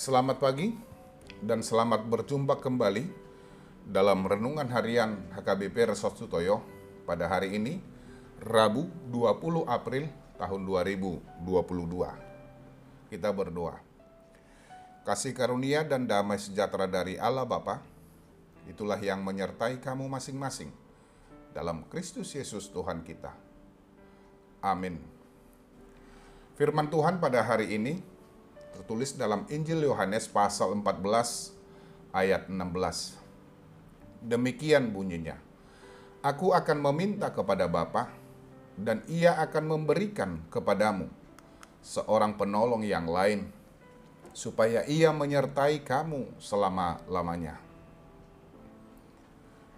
Selamat pagi dan selamat berjumpa kembali dalam Renungan Harian HKBP Resort Sutoyo pada hari ini, Rabu 20 April tahun 2022. Kita berdoa. Kasih karunia dan damai sejahtera dari Allah Bapa, itulah yang menyertai kamu masing-masing dalam Kristus Yesus Tuhan kita. Amin. Firman Tuhan pada hari ini tertulis dalam Injil Yohanes pasal 14 ayat 16. Demikian bunyinya, Aku akan meminta kepada Bapa, dan Ia akan memberikan kepadamu seorang penolong yang lain, supaya Ia menyertai kamu selama-lamanya.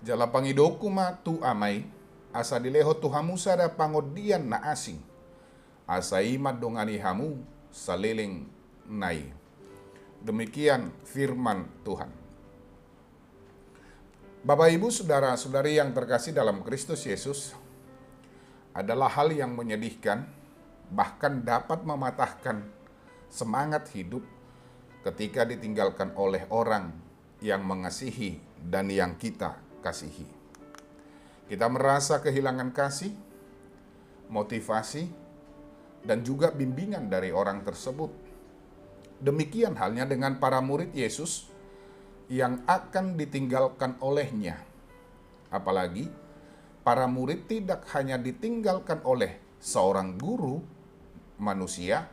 Jala pangidoku ma tu amai, asa dileho Tuhamu sada pangodian na asing, asa imat dongani hamu saliling nai. Demikian firman Tuhan. Bapak, Ibu, Saudara-saudari yang terkasih dalam Kristus Yesus, adalah hal yang menyedihkan, bahkan dapat mematahkan semangat hidup ketika ditinggalkan oleh orang yang mengasihi dan yang kita kasihi. Kita merasa kehilangan kasih, motivasi, dan juga bimbingan dari orang tersebut. Demikian halnya dengan para murid Yesus yang akan ditinggalkan olehnya. Apalagi para murid tidak hanya ditinggalkan oleh seorang guru manusia,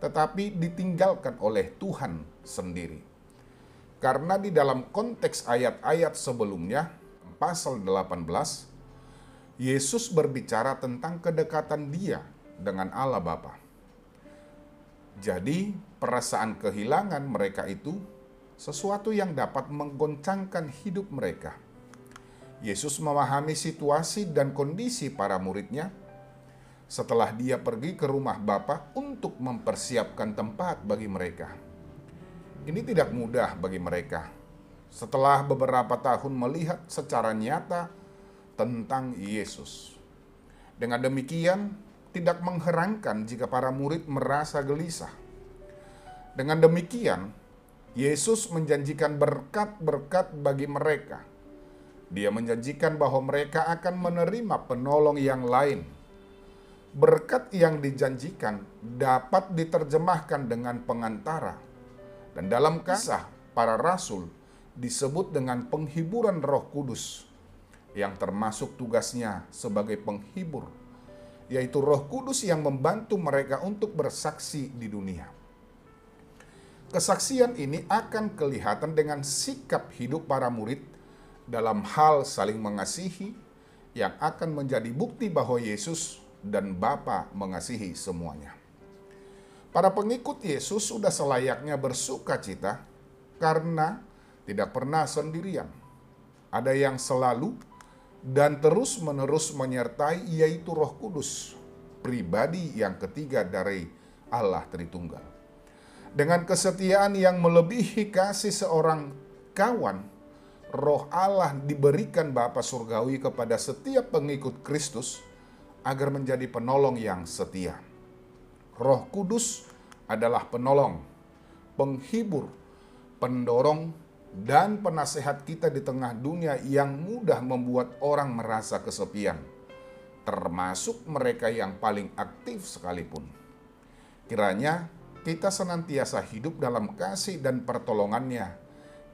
tetapi ditinggalkan oleh Tuhan sendiri. Karena di dalam konteks ayat-ayat sebelumnya, pasal 18, Yesus berbicara tentang kedekatan Dia dengan Allah Bapa. Jadi, perasaan kehilangan mereka itu sesuatu yang dapat menggoncangkan hidup mereka. Yesus memahami situasi dan kondisi para muridnya setelah Dia pergi ke rumah Bapa untuk mempersiapkan tempat bagi mereka. Ini tidak mudah bagi mereka setelah beberapa tahun melihat secara nyata tentang Yesus. Dengan demikian, tidak mengherankan jika para murid merasa gelisah. Dengan demikian, Yesus menjanjikan berkat-berkat bagi mereka. Dia menjanjikan bahwa mereka akan menerima penolong yang lain. Berkat yang dijanjikan dapat diterjemahkan dengan pengantara. Dan dalam kisah para rasul disebut dengan penghiburan Roh Kudus, yang termasuk tugasnya sebagai penghibur, yaitu Roh Kudus yang membantu mereka untuk bersaksi di dunia. Kesaksian ini akan kelihatan dengan sikap hidup para murid dalam hal saling mengasihi, yang akan menjadi bukti bahwa Yesus dan Bapa mengasihi semuanya. Para pengikut Yesus sudah selayaknya bersuka cita karena tidak pernah sendirian. Ada yang selalu dan terus-menerus menyertai, yaitu Roh Kudus, pribadi yang ketiga dari Allah Tritunggal. Dengan kesetiaan yang melebihi kasih seorang kawan, Roh Allah diberikan Bapa Surgawi kepada setiap pengikut Kristus agar menjadi penolong yang setia. Roh Kudus adalah penolong, penghibur, pendorong, dan penasehat kita di tengah dunia yang mudah membuat orang merasa kesepian, termasuk mereka yang paling aktif sekalipun. Kiranya kita senantiasa hidup dalam kasih dan pertolongannya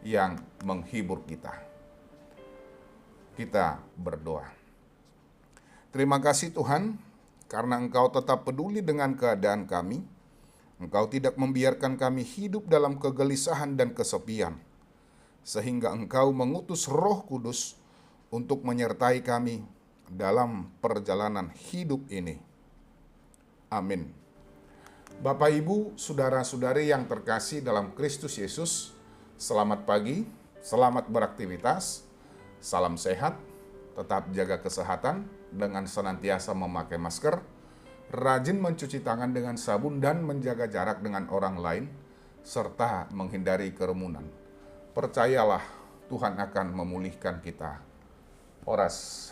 yang menghibur kita. Kita berdoa. Terima kasih Tuhan, karena Engkau tetap peduli dengan keadaan kami. Engkau tidak membiarkan kami hidup dalam kegelisahan dan kesepian, sehingga Engkau mengutus Roh Kudus untuk menyertai kami dalam perjalanan hidup ini. Amin. Bapak, Ibu, Saudara-saudari yang terkasih dalam Kristus Yesus, selamat pagi, selamat beraktivitas, salam sehat, tetap jaga kesehatan dengan senantiasa memakai masker, rajin mencuci tangan dengan sabun dan menjaga jarak dengan orang lain, serta menghindari kerumunan. Percayalah, Tuhan akan memulihkan kita. Oras.